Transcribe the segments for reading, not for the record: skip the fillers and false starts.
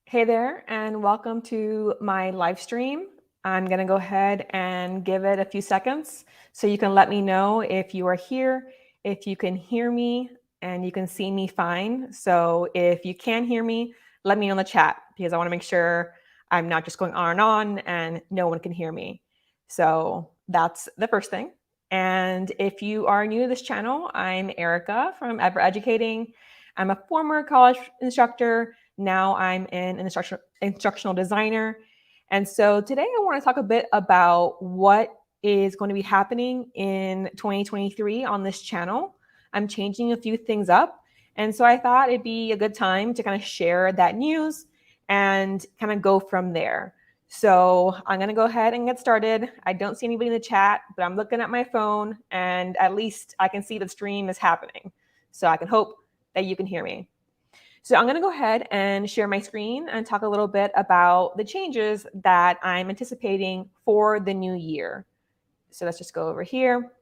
Hey there, and welcome to my live stream. I'm going to go ahead and give it a few seconds so you can let me know if you are here, if you can hear me, and you can see me fine. So if you can hear me, let me know in the chat because I want to make sure I'm not just going on and no one can hear me. So that's the first thing. And if you are new to this channel, I'm Erica from Ever Educating. I'm a former college instructor. Now I'm an instructional designer. And so today I want to talk a bit about what is going to be happening in 2023 on this channel. I'm changing a few things up. And so I thought it'd be a good time to kind of share that news and kind of go from there. So I'm going to go ahead and get started. I don't see anybody in the chat, but I'm looking at my phone and at least I can see the stream is happening. So I can hope that you can hear me. So I'm going to go ahead and share my screen and talk a little bit about the changes that I'm anticipating for the new year. So let's just go over here.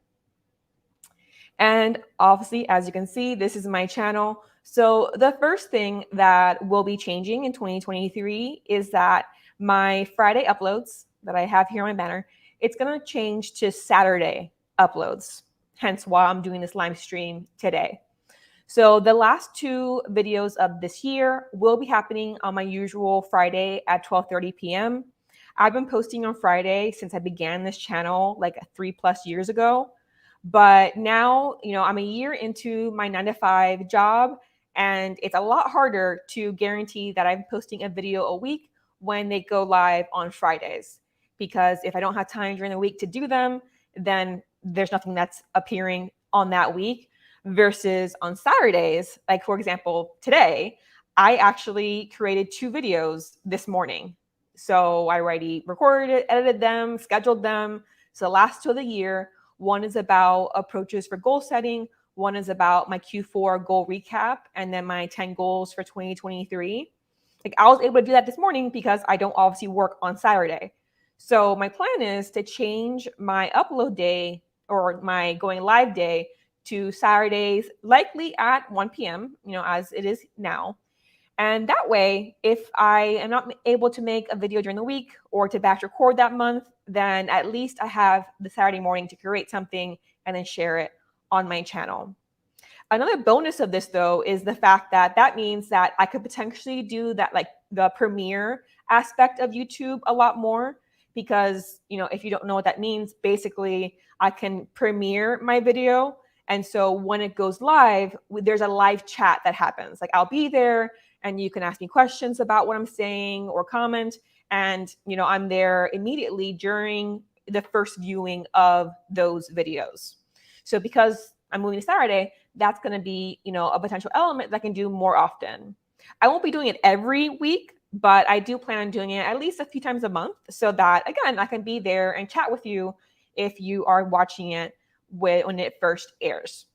And obviously, as you can see, this is my channel. So the first thing that will be changing in 2023 is that my Friday uploads that I have here on my banner, it's going to change to Saturday uploads. Hence why I'm doing this live stream today. So the last two videos of this year will be happening on my usual Friday at 12:30 p.m. I've been posting on Friday since I began this channel like 3+ years ago. But now, I'm a year into my 9-to-5 job, and it's a lot harder to guarantee that I'm posting a video a week when they go live on Fridays. Because if I don't have time during the week to do them, then there's nothing that's appearing on that week. Versus on Saturdays, like for example, today, I actually created 2 videos this morning. So I already recorded it, edited them, scheduled them. So the last 2 of the year, one is about approaches for goal setting, one is about my Q4 goal recap, and then my 10 goals for 2023. Like I was able to do that this morning because I don't obviously work on Saturday. So my plan is to change my upload day or my going live day to Saturdays, likely at 1 p.m., as it is now. And that way, if I am not able to make a video during the week or to batch record that month, then at least I have the Saturday morning to create something and then share it on my channel. Another bonus of this, though, is the fact that that means that I could potentially do that, like the premiere aspect of YouTube a lot more. Because, if you don't know what that means, basically I can premiere my video. And so when it goes live, there's a live chat that happens. Like I'll be there and you can ask me questions about what I'm saying or comment. And, I'm there immediately during the first viewing of those videos. So because I'm moving to Saturday, that's going to be, a potential element that I can do more often. I won't be doing it every week, but I do plan on doing it at least a few times a month so that, again, I can be there and chat with you if you are watching it when it first airs.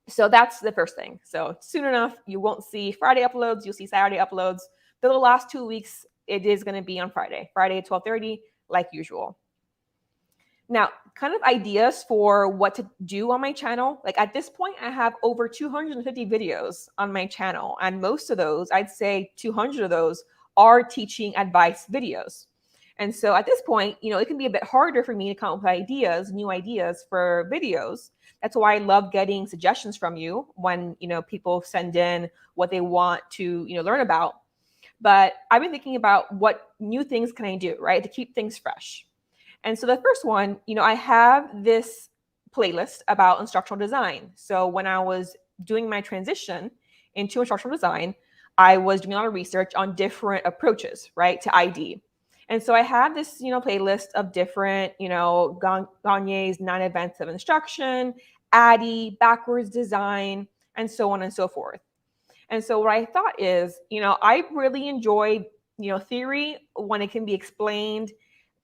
So that's the first thing. So soon enough, you won't see Friday uploads, you'll see Saturday uploads. For the last 2 weeks, it is going to be on Friday at 12:30, like usual. Now, kind of ideas for what to do on my channel. Like at this point, I have over 250 videos on my channel. And most of those, I'd say 200 of those are teaching advice videos. And so at this point, it can be a bit harder for me to come up with ideas, new ideas for videos. That's why I love getting suggestions from you when, people send in what they want to, learn about. But I've been thinking about what new things can I do, right, to keep things fresh. And so the first one, I have this playlist about instructional design. So when I was doing my transition into instructional design, I was doing a lot of research on different approaches, right, to ID. And so I have this, playlist of different, Gagne's 9 events of instruction, ADDIE, backwards design, and so on and so forth. And so what I thought is, I really enjoy, theory when it can be explained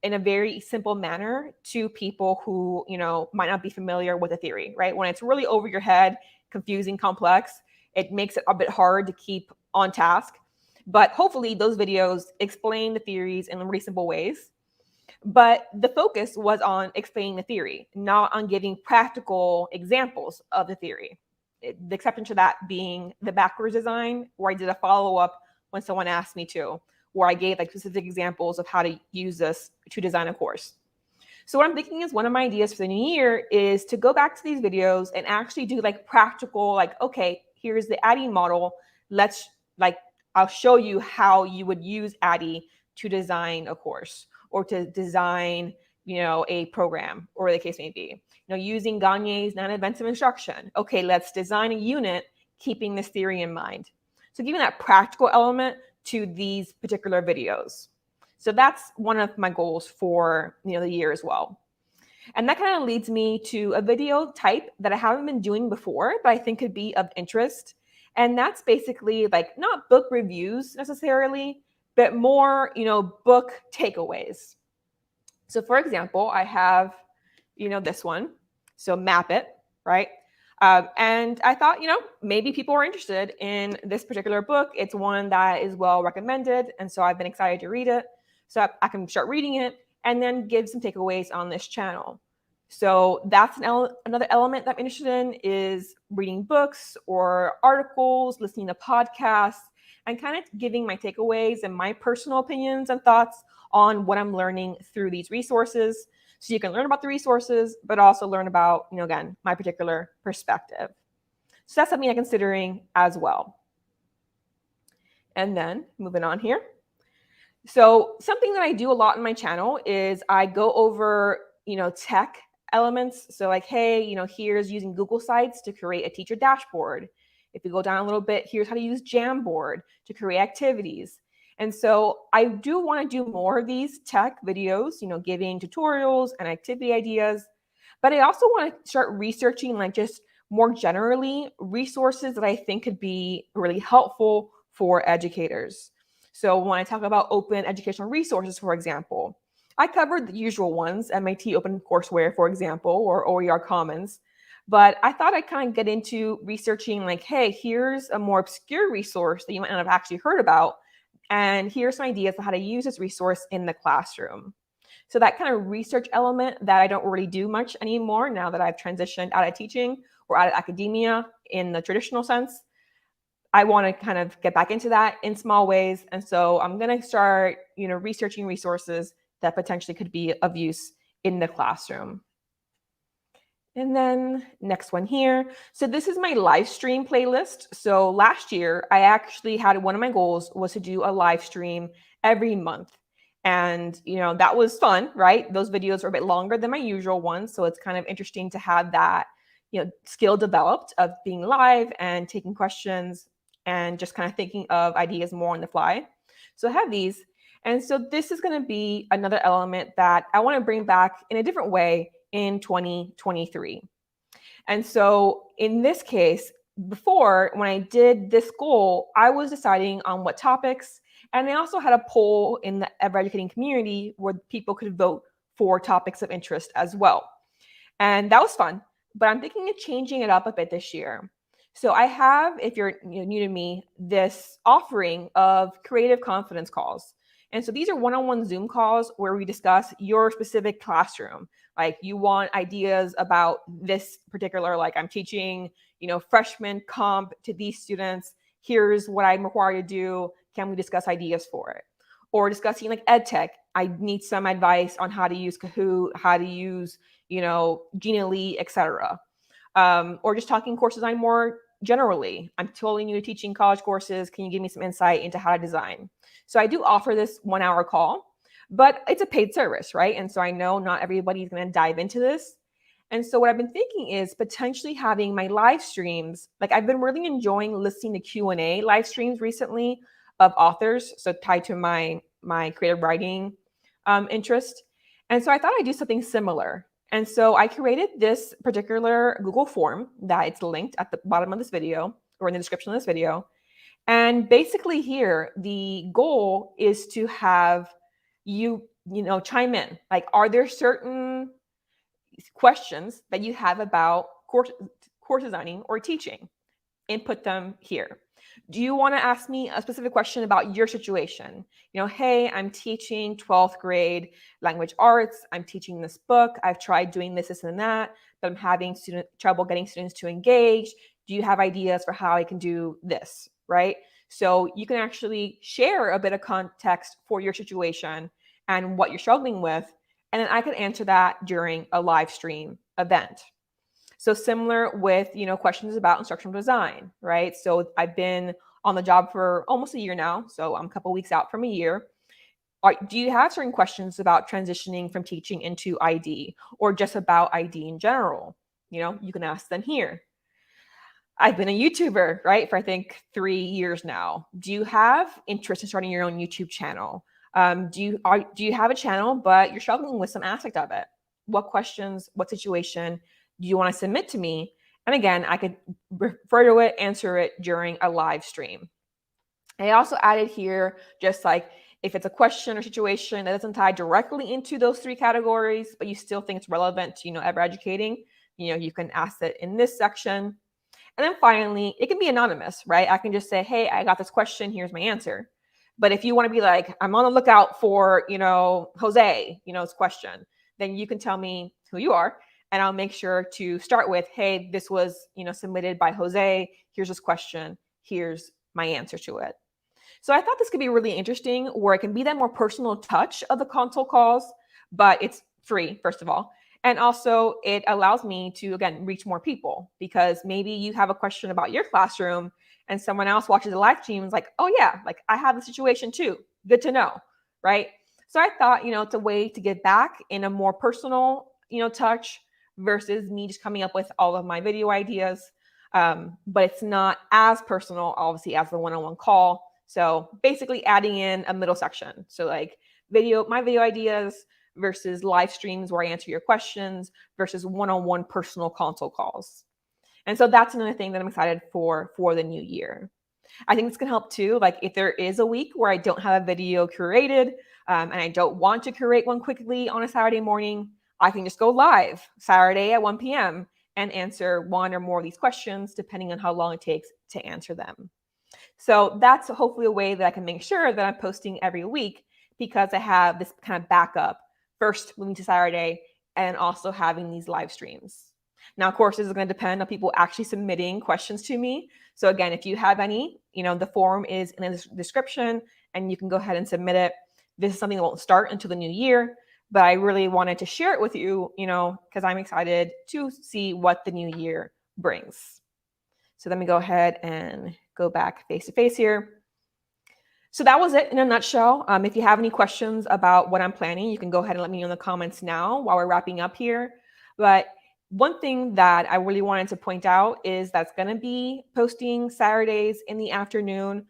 in a very simple manner to people who, might not be familiar with the theory, right? When it's really over your head, confusing, complex, it makes it a bit hard to keep on task. But hopefully those videos explain the theories in really simple ways. But the focus was on explaining the theory, not on giving practical examples of the theory. The exception to that being the backwards design, where I did a follow-up when someone asked me to, where I gave like specific examples of how to use this to design a course. So what I'm thinking is one of my ideas for the new year is to go back to these videos and actually do like practical, like, okay, here's the Addy model. I'll show you how you would use Addy to design a course or to design, a program, or the case may be. Using Gagne's 9 events of instruction. Okay, let's design a unit keeping this theory in mind. So giving that practical element to these particular videos. So that's one of my goals for the year as well. And that kind of leads me to a video type that I haven't been doing before, but I think could be of interest. And that's basically like not book reviews necessarily, but more, book takeaways. So for example, I have, this one. So Map It, right? And I thought, maybe people are interested in this particular book. It's one that is well recommended. And so I've been excited to read it. So I can start reading it and then give some takeaways on this channel. So that's another element that I'm interested in, is reading books or articles, listening to podcasts, and kind of giving my takeaways and my personal opinions and thoughts on what I'm learning through these resources. So you can learn about the resources, but also learn about, again, my particular perspective. So that's something I'm considering as well. And then moving on here. So something that I do a lot in my channel is I go over, tech elements. So like, hey, here's using Google Sites to create a teacher dashboard. If you go down a little bit, here's how to use Jamboard to create activities. And so I do want to do more of these tech videos, giving tutorials and activity ideas. But I also want to start researching, like, just more generally, resources that I think could be really helpful for educators. So when I talk about open educational resources, for example, I covered the usual ones, MIT OpenCourseWare, for example, or OER Commons. But I thought I'd kind of get into researching, like, hey, here's a more obscure resource that you might not have actually heard about. And here's some ideas on how to use this resource in the classroom. So that kind of research element that I don't really do much anymore now that I've transitioned out of teaching or out of academia in the traditional sense, I want to kind of get back into that in small ways. And so I'm going to start, researching resources that potentially could be of use in the classroom. And then next one here. So this is my live stream playlist. So last year, I actually had one of my goals was to do a live stream every month. And, that was fun, right? Those videos are a bit longer than my usual ones. So it's kind of interesting to have that, skill developed of being live and taking questions and just kind of thinking of ideas more on the fly. So I have these. And so this is going to be another element that I want to bring back in a different way in 2023. And so in this case, before, when I did this goal, I was deciding on what topics, and I also had a poll in the ever educating community where people could vote for topics of interest as well. And that was fun, but I'm thinking of changing it up a bit this year. So I have, if you're new to me, this offering of creative confidence calls. And so these are one-on-one Zoom calls where we discuss your specific classroom. Like, you want ideas about this particular, like, I'm teaching, freshman comp to these students. Here's what I'm required to do. Can we discuss ideas for it? Or discussing like ed tech. I need some advice on how to use Kahoot, how to use, Genially, etc. Or just talking course design more generally. I'm totally new to teaching college courses. Can you give me some insight into how to design? So I do offer this 1 hour call, but it's a paid service, right? And so I know not everybody's going to dive into this. And so what I've been thinking is potentially having my live streams. Like, I've been really enjoying listening to Q&A live streams recently of authors, so tied to my creative writing interest. And so I thought I'd do something similar. And so I created this particular Google form that it's linked at the bottom of this video or in the description of this video. And basically here, the goal is to have you chime in. Like, are there certain questions that you have about course designing or teaching? Input them here. Do you want to ask me a specific question about your situation? Hey, I'm teaching 12th grade language arts. I'm teaching this book. I've tried doing this and that, but I'm having trouble getting students to engage. Do you have ideas for how I can do this, right? So you can actually share a bit of context for your situation and what you're struggling with. And then I could answer that during a live stream event. So similar with, questions about instructional design, right? So I've been on the job for almost a year now. So I'm a couple weeks out from a year. Do you have certain questions about transitioning from teaching into ID or just about ID in general? You can ask them here. I've been a YouTuber, right, for I think 3 years now. Do you have interest in starting your own YouTube channel? Do you have a channel, but you're struggling with some aspect of it? What questions, what situation do you want to submit to me? And again, I could refer to it, answer it during a live stream. I also added here just like if it's a question or situation that doesn't tie directly into those 3 categories, but you still think it's relevant to, ever educating, you can ask it in this section. And then finally, it can be anonymous, right? I can just say, hey, I got this question. Here's my answer. But if you want to be like, I'm on the lookout for, Jose, his question, then you can tell me who you are. And I'll make sure to start with, hey, this was, submitted by Jose. Here's his question. Here's my answer to it. So I thought this could be really interesting where it can be that more personal touch of the consult calls, but it's free, first of all. And also it allows me to, again, reach more people because maybe you have a question about your classroom and someone else watches the live stream and is like, oh yeah, like I have the situation too. Good to know, right? So I thought, it's a way to give back in a more personal, touch versus me just coming up with all of my video ideas. But it's not as personal, obviously, as the one-on-one call. So basically adding in a middle section. So like my video ideas versus live streams where I answer your questions versus one-on-one personal consult calls. And so that's another thing that I'm excited for the new year. I think this can help too. Like if there is a week where I don't have a video curated and I don't want to curate one quickly on a Saturday morning, I can just go live Saturday at 1 p.m. and answer one or more of these questions depending on how long it takes to answer them. So that's hopefully a way that I can make sure that I'm posting every week because I have this kind of backup, first moving to Saturday and also having these live streams. Now, of course, this is going to depend on people actually submitting questions to me. So again, if you have any, the form is in the description and you can go ahead and submit it. This is something that won't start until the new year, but I really wanted to share it with you, because I'm excited to see what the new year brings. So let me go ahead and go back face to face here. So that was it in a nutshell. If you have any questions about what I'm planning, you can go ahead and let me know in the comments now while we're wrapping up here. But one thing that I really wanted to point out is that's going to be posting Saturdays in the afternoon.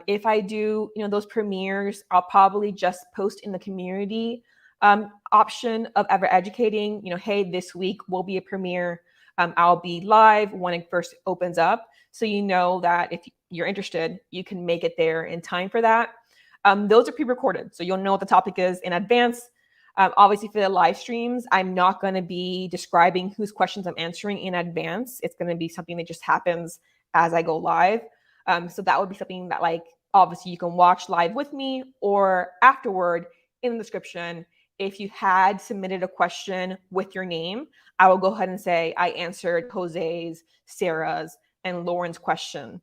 If I do, those premieres, I'll probably just post in the community option of Ever Educating. Hey, this week will be a premiere. I'll be live when it first opens up. So that if you're interested, you can make it there in time for that. Those are pre-recorded, so you'll know what the topic is in advance. Obviously, for the live streams, I'm not going to be describing whose questions I'm answering in advance. It's going to be something that just happens as I go live. So that would be something that, obviously, you can watch live with me or afterward in the description. If you had submitted a question with your name, I will go ahead and say I answered Jose's, Sarah's, and Lauren's question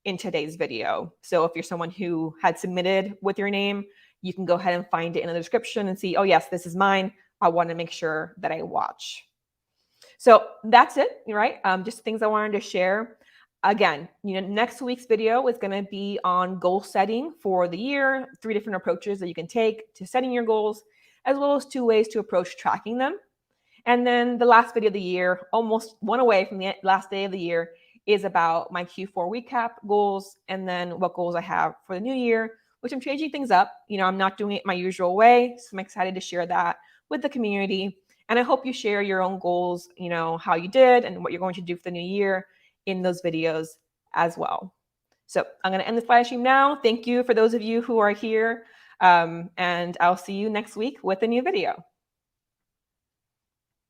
in today's video. So if you're someone who had submitted with your name, you can go ahead and find it in the description and see, oh yes, this is mine. I want to make sure that I watch. So that's it, right? Just things I wanted to share. Again, next week's video is going to be on goal setting for the year, 3 different approaches that you can take to setting your goals, as well as 2 ways to approach tracking them. And then the last video of the year, almost one away from the last day of the year, is about my Q4 recap goals and then what goals I have for the new year, which I'm changing things up. I'm not doing it my usual way. So I'm excited to share that with the community. And I hope you share your own goals, how you did and what you're going to do for the new year in those videos as well. So I'm going to end this live stream now. Thank you for those of you who are here. And I'll see you next week with a new video.